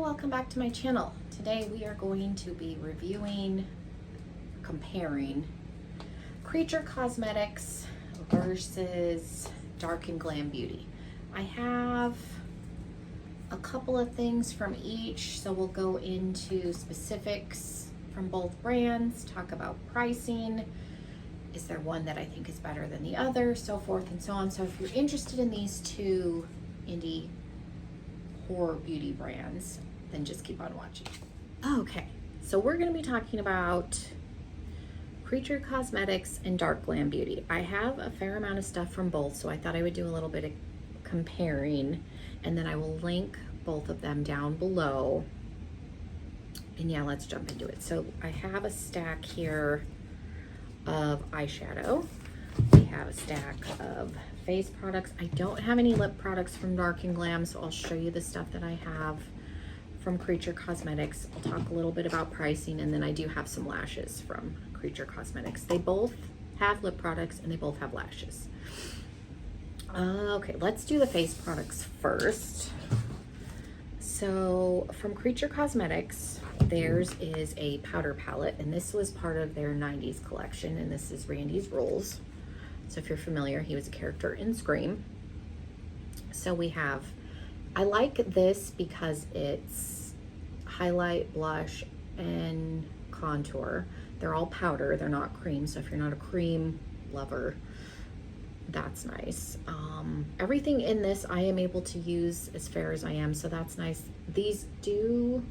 welcome back to my channel. Today we are going to be comparing Creature Cosmetics versus Dark Glam Beauty. I have a couple of things from each, so we'll go into specifics from both brands, talk about pricing, is there one that I think is better than the other, so forth and so on. So if you're interested in these two indie horror beauty brands, then just keep on watching. Okay, so we're going to be talking about Creature Cosmetics and Dark Glam Beauty. I have a fair amount of stuff from both, so I thought I would do a little bit of comparing, and then I will link both of them down below. And yeah, let's jump into it. So I have a stack here of eyeshadow. We have a stack of face products. I don't have any lip products from Dark Glam, so I'll show you the stuff that I have from Creature Cosmetics. I'll talk a little bit about pricing, and then I do have some lashes from Creature Cosmetics. They both have lip products and they both have lashes. Okay, let's do the face products first. So from Creature Cosmetics, theirs is a powder palette, and this was part of their 90s collection, and this is Randy's Rules. So if you're familiar, he was a character in Scream. So we have, I like this because it's highlight, blush, and contour. They're all powder, they're not cream. So if you're not a cream lover, that's nice. Everything in this I am able to use as fair as I am, so that's nice. These do,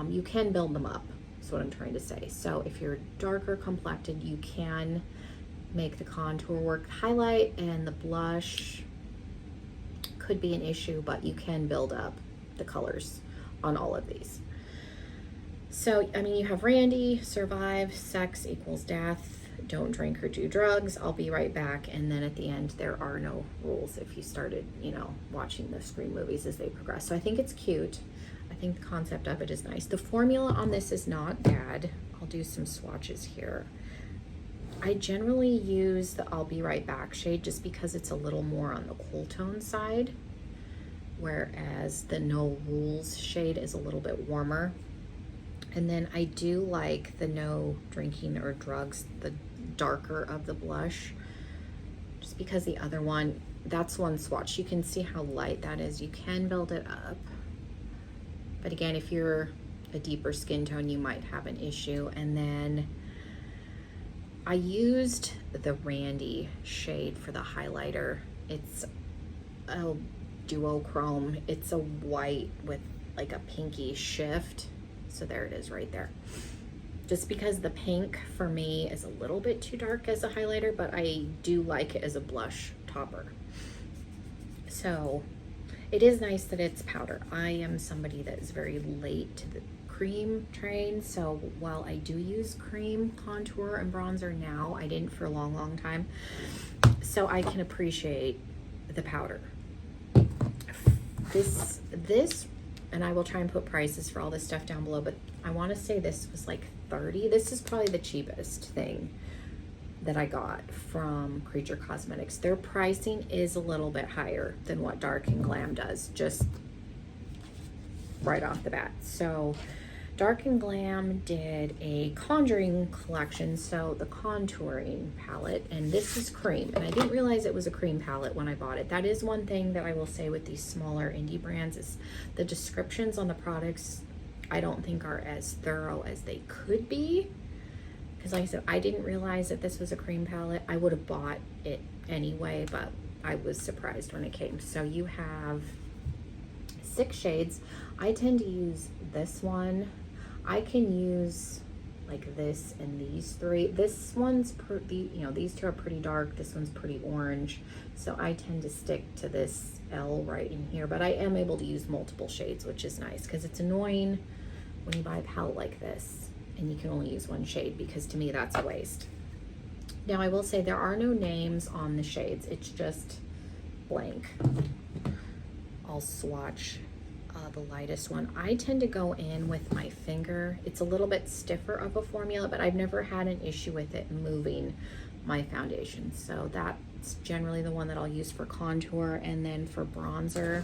you can build them up, is what I'm trying to say. So if you're darker complected, you can make the contour work. Highlight and the blush could be an issue, but you can build up the colors on all of these. So, I mean, you have Randy, survive, sex equals death, don't drink or do drugs, I'll be right back, and then at the end, there are no rules if you started, you know, watching the Scream movies as they progress. So I think it's cute. I think the concept of it is nice. The formula on this is not bad. I'll do some swatches here. I generally use the I'll Be Right Back shade just because it's a little more on the cool tone side, whereas the No Rules shade is a little bit warmer. And then I do like the No Drinking or Drugs, the darker of the blush, just because the other one, that's one swatch. You can see how light that is. You can build it up. But again, if you're a deeper skin tone, you might have an issue. And then I used the Randy shade for the highlighter. It's a duochrome. It's a white with like a pinky shift. So there it is right there. Just because the pink for me is a little bit too dark as a highlighter, but I do like it as a blush topper. So it is nice that it's powder. I am somebody that is very late to the cream train, so while I do use cream contour and bronzer now, I didn't for a long time, so I can appreciate the powder. This and I will try and put prices for all this stuff down below, but I want to say this was like $30. This is probably the cheapest thing that I got from Creature Cosmetics. Their pricing is a little bit higher than what Dark Glam does, just right off the bat. So Dark Glam did a Conjuring collection, so the contouring palette, and this is cream, and I didn't realize it was a cream palette when I bought it. That is one thing that I will say with these smaller indie brands is the descriptions on the products I don't think are as thorough as they could be, because like I said, I didn't realize that this was a cream palette. I would have bought it anyway, but I was surprised when it came. So you have 6 shades. I tend to use this one. I can use like this and these 3. This one's pretty, you know, these 2 are pretty dark. This one's pretty orange. So I tend to stick to this L right in here, but I am able to use multiple shades, which is nice because it's annoying when you buy a palette like this and you can only use one shade, because to me that's a waste. Now I will say there are no names on the shades. It's just blank. I'll swatch the lightest one. I tend to go in with my finger. It's a little bit stiffer of a formula, but I've never had an issue with it moving my foundation. So that's generally the one that I'll use for contour. And then for bronzer,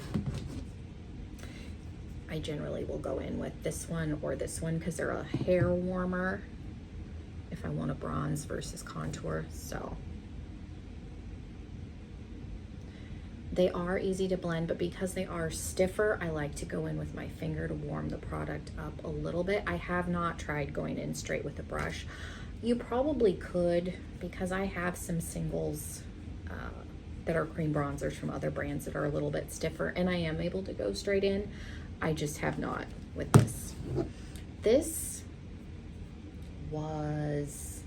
I I generally will go in with this one or this one because they're a hair warmer if I want a bronze versus contour. So they are easy to blend, but because they are stiffer, I like to go in with my finger to warm the product up a little bit. I have not tried going in straight with a brush. You probably could, because I have some singles that are cream bronzers from other brands that are a little bit stiffer, and I am able to go straight in. I just have not with this. This was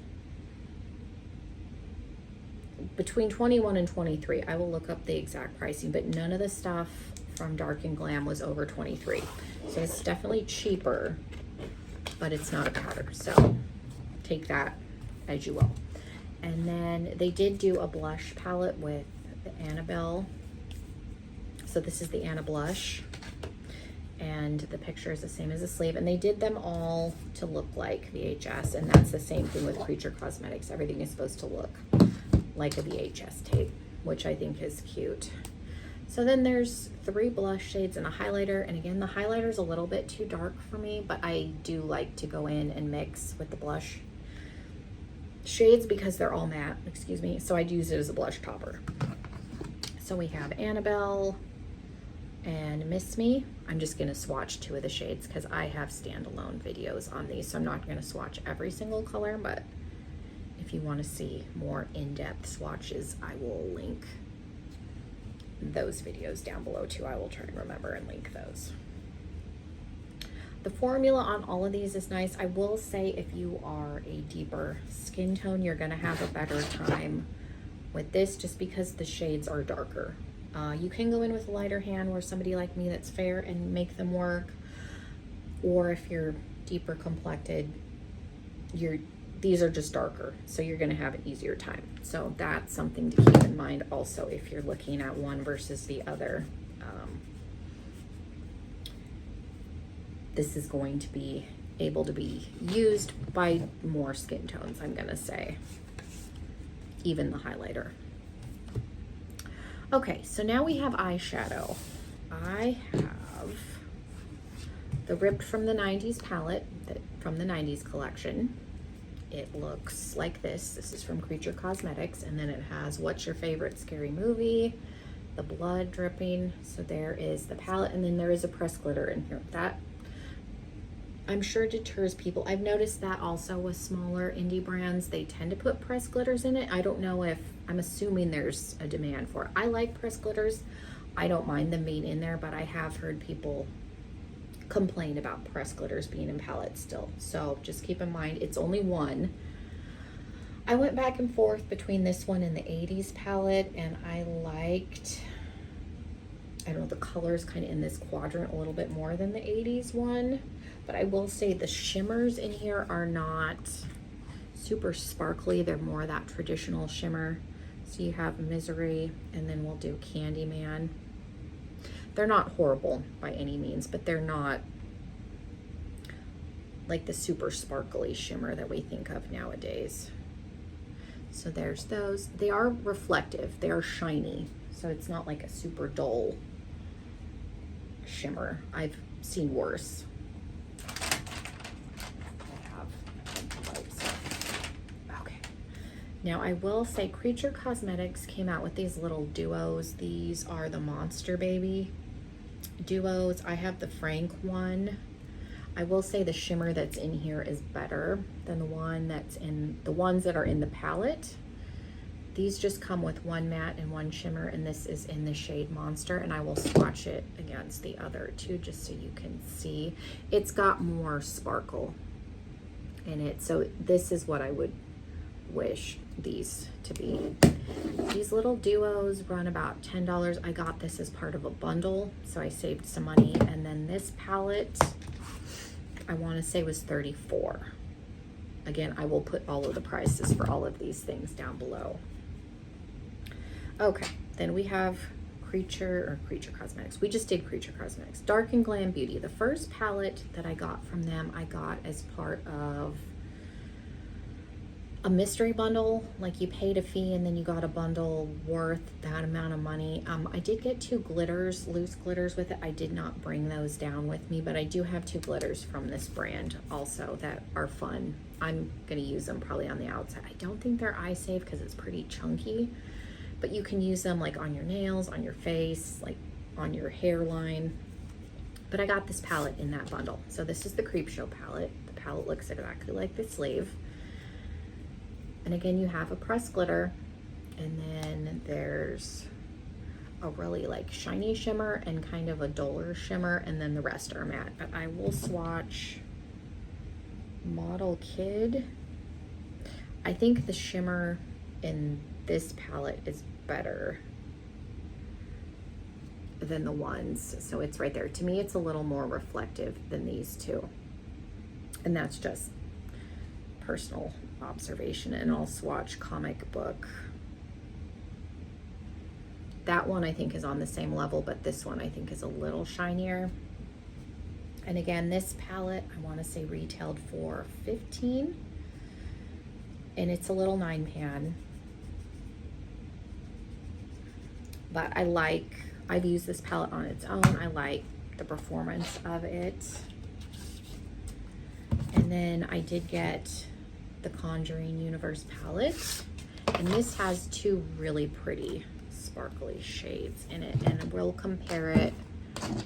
between 21 and 23. I will look up the exact pricing, but none of the stuff from Dark and Glam was over 23. So it's definitely cheaper, but it's not a powder. So take that as you will. And then they did do a blush palette with the Annabelle. So this is the Anna blush, and the picture is the same as the sleeve, and they did them all to look like VHS, and that's the same thing with Creature Cosmetics. Everything is supposed to look like a VHS tape, which I think is cute. So then there's 3 blush shades and a highlighter, and again, the highlighter is a little bit too dark for me, but I do like to go in and mix with the blush shades because they're all matte, excuse me, so I'd use it as a blush topper. So we have Annabelle and Miss Me. I'm just gonna swatch 2 of the shades because I have standalone videos on these, so I'm not gonna swatch every single color, but if you want to see more in-depth swatches, I will link those videos down below too. I will try and remember and link those. The formula on all of these is nice. I will say if you are a deeper skin tone, you're gonna have a better time with this just because the shades are darker. You can go in with a lighter hand where somebody like me that's fair and make them work, or if you're deeper complected, these are just darker, so you're gonna have an easier time. So that's something to keep in mind also if you're looking at one versus the other. This is going to be able to be used by more skin tones, I'm gonna say, even the highlighter. Okay, so now we have eyeshadow. I have the Ripped from the 90s palette from the 90s collection. It looks like this. This is from Creature Cosmetics, and then it has What's Your Favorite Scary Movie, the blood dripping. So there is the palette, and then there is a pressed glitter in here. That I'm sure deters people. I've noticed that also with smaller indie brands, they tend to put pressed glitters in it. I don't know if, I'm assuming there's a demand for it. I like pressed glitters. I don't mind them being in there, but I have heard people complain about pressed glitters being in palettes still. So just keep in mind, it's only one. I went back and forth between this one and the 80s palette, and I liked, I don't know, the colors kind of in this quadrant a little bit more than the 80s one. But I will say the shimmers in here are not super sparkly. They're more that traditional shimmer. So you have Misery, and then we'll do Candyman. They're not horrible by any means, but they're not like the super sparkly shimmer that we think of nowadays. So there's those. They are reflective. They are shiny. So it's not like a super dull shimmer. I've seen worse. Now I will say Creature Cosmetics came out with these little duos. These are the Monster Baby duos. I have the Frank one. I will say the shimmer that's in here is better than the one that's in, the ones that are in the palette. These just come with one matte and one shimmer, and this is in the shade Monster, and I will swatch it against the other two just so you can see. It's got more sparkle in it, so this is what I would wish these to be. These little duos run about $10. I got this as part of a bundle, so I saved some money. And then this palette, I want to say was $34. Again, I will put all of the prices for all of these things down below. Okay, then we have Creature Cosmetics. We just did Creature Cosmetics. Dark and Glam Beauty. The first palette that I got from them, I got as part of a mystery bundle, like you paid a fee and then you got a bundle worth that amount of money. I did get 2 glitters, loose glitters with it. I did not bring those down with me, but I do have 2 glitters from this brand also that are fun. I'm gonna use them probably on the outside. I don't think they're eye safe because it's pretty chunky, but you can use them like on your nails, on your face, like on your hairline. But I got this palette in that bundle. So this is the Creepshow palette. The palette looks exactly like the sleeve. And again, you have a pressed glitter, and then there's a really like shiny shimmer and kind of a duller shimmer, and then the rest are matte. But I will swatch Model Kid. I think the shimmer in this palette is better than the ones, so it's right there. To me, it's a little more reflective than these two, and that's just personal observation. And I'll swatch Comic Book. That one I think is on the same level, but this one I think is a little shinier. And again, this palette I want to say retailed for $15, and it's a little 9-pan. But I've used this palette on its own. I like the performance of it. And then I did get the Conjuring Universe palette, and this has 2 really pretty sparkly shades in it, and we'll compare it.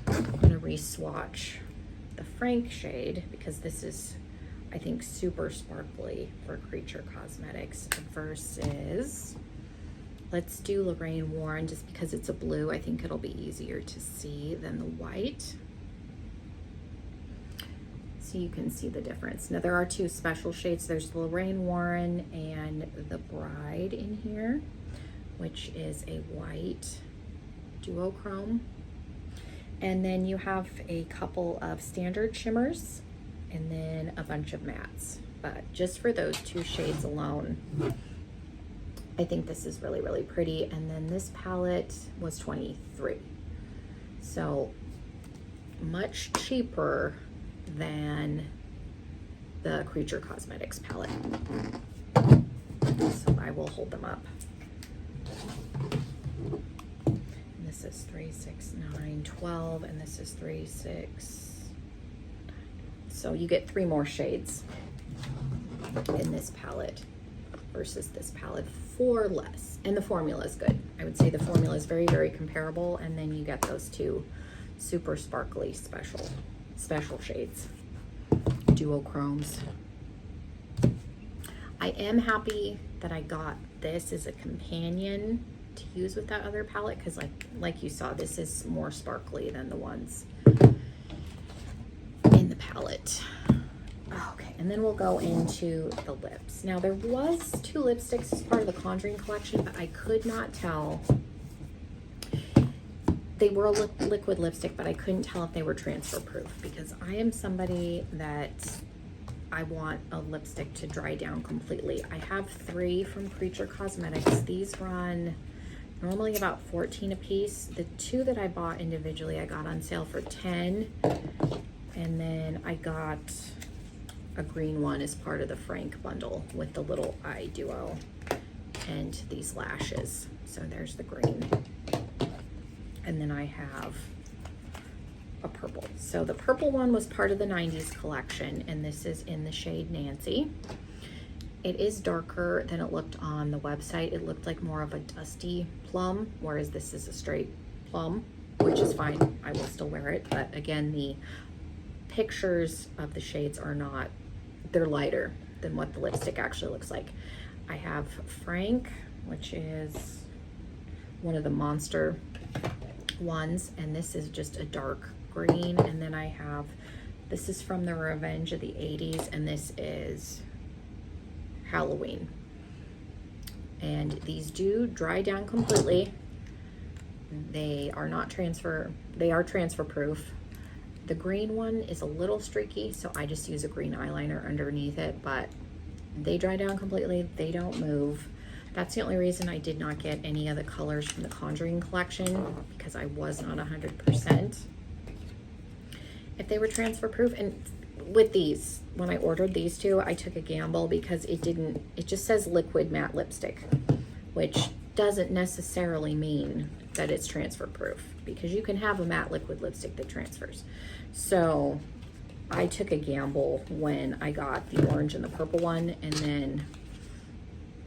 I'm gonna re-swatch the Frank shade because this is, I think, super sparkly for Creature Cosmetics versus, let's do Lorraine Warren, just because it's a blue. I think it'll be easier to see than the white. So you can see the difference. Now there are 2 special shades. There's Lorraine Warren and the Bride in here, which is a white duochrome. And then you have a couple of standard shimmers and then a bunch of mattes. But just for those 2 shades alone, I think this is really, really pretty. And then this palette was $23. So much cheaper than the Creature Cosmetics palette. So I will hold them up. And this is 3, 6, 9, 12, and this is 3, 6. So you get 3 more shades in this palette versus this palette for less. And the formula is good. I would say the formula is very, very comparable, and then you get those 2 super sparkly special shades, duochromes. I am happy that I got this as a companion to use with that other palette, because like you saw, this is more sparkly than the ones in the palette. Okay, and then we'll go into the lips. Now there was 2 lipsticks as part of the Conjuring collection, but I could not tell. They were a liquid lipstick, but I couldn't tell if they were transfer proof, because I am somebody that I want a lipstick to dry down completely. I have 3 from Creature Cosmetics. These run normally about $14 a piece. The 2 that I bought individually, I got on sale for $10. And then I got a green one as part of the Frank bundle with the little eye duo and these lashes. So there's the green. And then I have a purple. So the purple one was part of the 90s collection, and this is in the shade Nancy. It is darker than it looked on the website. It looked like more of a dusty plum, whereas this is a straight plum, which is fine. I will still wear it, but again, the pictures of the shades are not, they're lighter than what the lipstick actually looks like. I have Frank, which is one of the monster ones, and this is just a dark green. And then I have, this is from the Revenge of the 80s, and this is Halloween. And these do dry down completely. They are not transfer, they are transfer proof. The green one is a little streaky, so I just use a green eyeliner underneath it, but they dry down completely. They don't move. That's the only reason I did not get any of the colors from the Conjuring collection, because I was not 100% if they were transfer proof. And with these, when I ordered these two, I took a gamble because it just says liquid matte lipstick, which doesn't necessarily mean that it's transfer proof, because you can have a matte liquid lipstick that transfers. So I took a gamble when I got the orange and the purple one, and then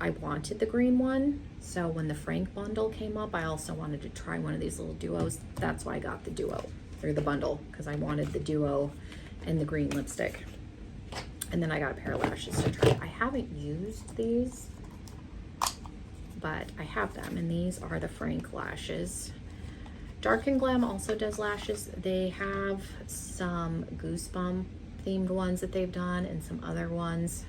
I wanted the green one. So when the Frank bundle came up, I also wanted to try one of these little duos. That's why I got the duo, or the bundle, because I wanted the duo and the green lipstick. And then I got a pair of lashes to try. I haven't used these, but I have them, and these are the Frank lashes. Dark Glam also does lashes. They have some Goosebump themed ones that they've done and some other ones.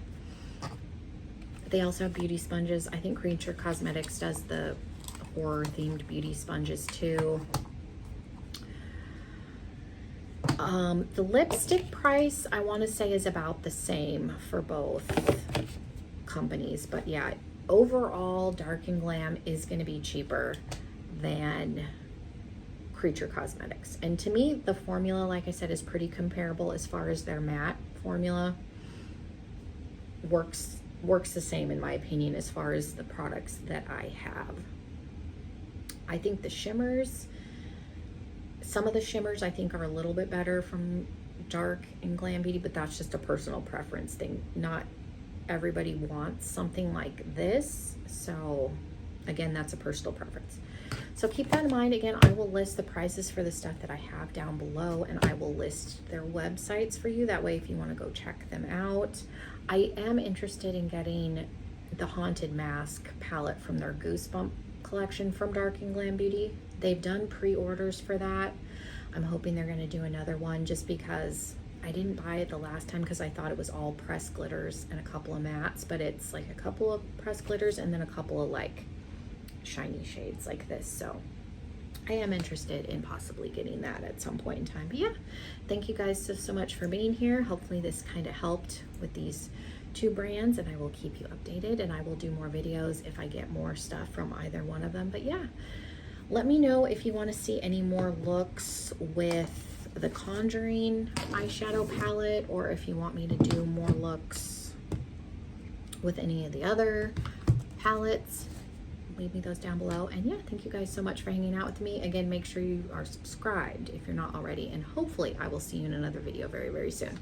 They also have beauty sponges. I think Creature Cosmetics does the horror themed beauty sponges too. The lipstick price, I want to say, is about the same for both companies, but yeah, overall Dark Glam is going to be cheaper than Creature Cosmetics. And to me, the formula, like I said, is pretty comparable as far as their matte formula. Works the same in my opinion as far as the products that I have. I think the shimmers, some of the shimmers I think are a little bit better from Dark and Glam Beauty, but that's just a personal preference thing. Not everybody wants something like this. So again, that's a personal preference. So keep that in mind. Again, I will list the prices for the stuff that I have down below, and I will list their websites for you. That way, if you want to go check them out. I am interested in getting the Haunted Mask palette from their Goosebump collection from Dark and Glam Beauty. They've done pre-orders for that. I'm hoping they're going to do another one, just because I didn't buy it the last time because I thought it was all pressed glitters and a couple of mattes, but it's like a couple of pressed glitters and then a couple of like shiny shades like this. So I am interested in possibly getting that at some point in time. But yeah, thank you guys so much for being here. Hopefully this kind of helped with these two brands, and I will keep you updated, and I will do more videos if I get more stuff from either one of them. But yeah, let me know if you want to see any more looks with the Conjuring eyeshadow palette, or if you want me to do more looks with any of the other palettes. Leave me those down below. And yeah, thank you guys so much for hanging out with me. Again, make sure you are subscribed if you're not already, and hopefully I will see you in another video very, very soon.